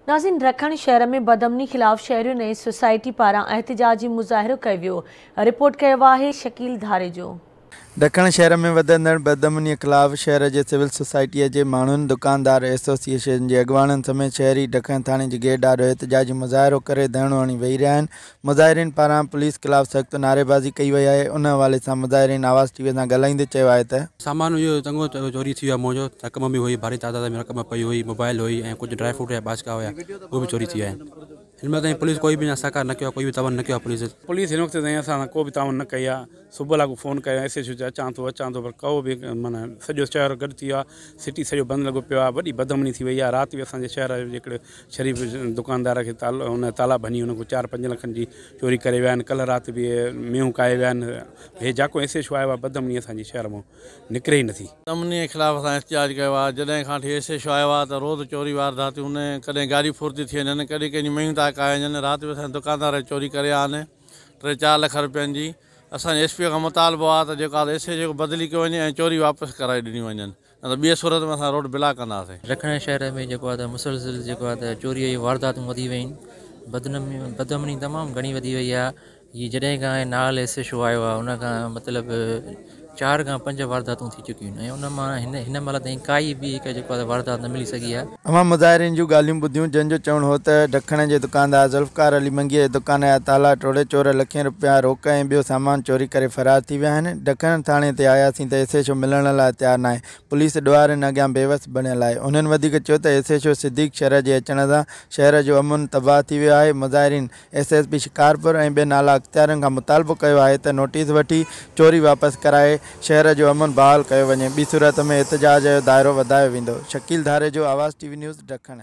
नाज़रीन, रखण शहर में बदअमनी खिलाफ़ शहरियों ने सोसाइटी पारां एहतिजाजी मुज़ाहिरो कयो वियो। रिपोर्ट कयो आहे शकील धारे जो। ॾखण शहर में वधंदड़ बदअमनी ख़िलाफ़ शहर जे सिविल सोसाइटी जे माण्हुनि दुकानदार एसोसिएशन जे अॻवाननि समेत शहरी ॾखण थाणे जे गेट ॾाढो एहतिजाजी मुज़ाहिरो करे धरणो हणी वेही रहिया आहिनि। मुज़ाहिरीन पारां पुलिस ख़िलाफ़ सख़्त नारेबाज़ी कई वई आहे। उन हवाले सां मुज़ाहिरीन आवाज़ टीवी सां ॻाल्हाईंदे चयो आहे त सामान इहो चङो चोरी थी वियो आहे। मुंहिंजो रक़म बि हुई, भारी तादाद में रक़म पई हुई, मोबाइल हुई ऐं कुझु ड्राई फ्रूट या बाचका हुया, उहे बि चोरी थी विया आहिनि। हिन ताईं पुलिस कोई बि सहकार न कयो, कोई बि तवन न कयो। पुलिस हिन वक़्तु ताईं असां को बि तावन न कई आहे। सुबुह लाॻू फ़ोन कयो एसएचओ अचां थो पर को बि माना सॼो शहर गॾु थी वियो आहे। सिटी सॼो बंदि लॻो पियो आहे। वॾी बदअमनी थी वई आहे। राति बि असांजे शहर जो हिकिड़े शरीफ़ दुकानदार खे हुन ताला भञी हुन खां 4-5 लखनि जी चोरी करे विया आहिनि। कल्ह राति बि मेहूं काए विया आहिनि। हे जाको एसएचओ आयो आहे, बदअमनी असांजे शहर मां निकिरे ई नथी। बदअमनी जे ख़िलाफ़ असां एहतिजाज कयो आहे। जॾहिं खां वठी एसएचओ आयो आहे त रोज़ चोरी वारदातियूं आहिनि। कॾहिं गाॾी फुर्ती थी वञनि, कॾहिं कंहिंजी मेहूं था काए वञनि। राति बि असांजे दुकानदार चोरी करे आया आहिनि 3-4 लख रुपयनि जी। असांजे एसपीअ खां मुतालबो आहे त जेको आहे एसएचओ बदिली कयो वञे ऐं चोरी वापसि कराए ॾिनी वञनि, न त ॿिए सूरत में असां रोड ब्लॉक कंदासीं। रखण शहर में जेको आहे त मुसलसिल जेको आहे त चोरीअ जी वारदातूं वधी वियूं आहिनि। बदअमनी तमामु घणी वधी वई आहे। हीअ जॾहिं खां नाल एसएचओ आयो आहे उन खां मतिलबु 4 खां 5 वारदातूं थी चुकियूं आहिनि ऐं उन मां हिन महिल ताईं काई बि हिकु जेको आहे वारदात न मिली सघी आहे। अमां मुज़ाहिरीन जूं ॻाल्हियूं ॿुधियूं, जंहिंजो चवणु हो त ॾखण जे दुकानदार ज़ुल्फ़कार अली मंगीअ जे दुकान जा ताला टोड़े चोर लखें रुपया रोक ऐं ॿियो सामान चोरी करे फ़रार थी विया आहिनि। ॾखण थाणे ते आयासीं त एसएचओ मिलण लाइ तयारु न आहे। पुलिस ॾुआरनि अॻियां बेवस बणियल आहे। उन्हनि वधीक चयो त एसएचओ सिद्दीक़ शहर जे अचण सां शहर जो अमन तबाह थी वियो आहे। मुज़ाहिरीन एसएसपी शिकारपुर ऐं ॿियनि आला अख़्तियारनि खां मुतालबो कयो आहे त नोटिस वठी चोरी वापसि कराए शहर जो अमन बहाल कयो वञे। ॿी सूरत में एहतिजाज जो दाइरो वधायो वेंदो। शकील धारे जो, आवाज़ टीवी न्यूज़, ॾखण।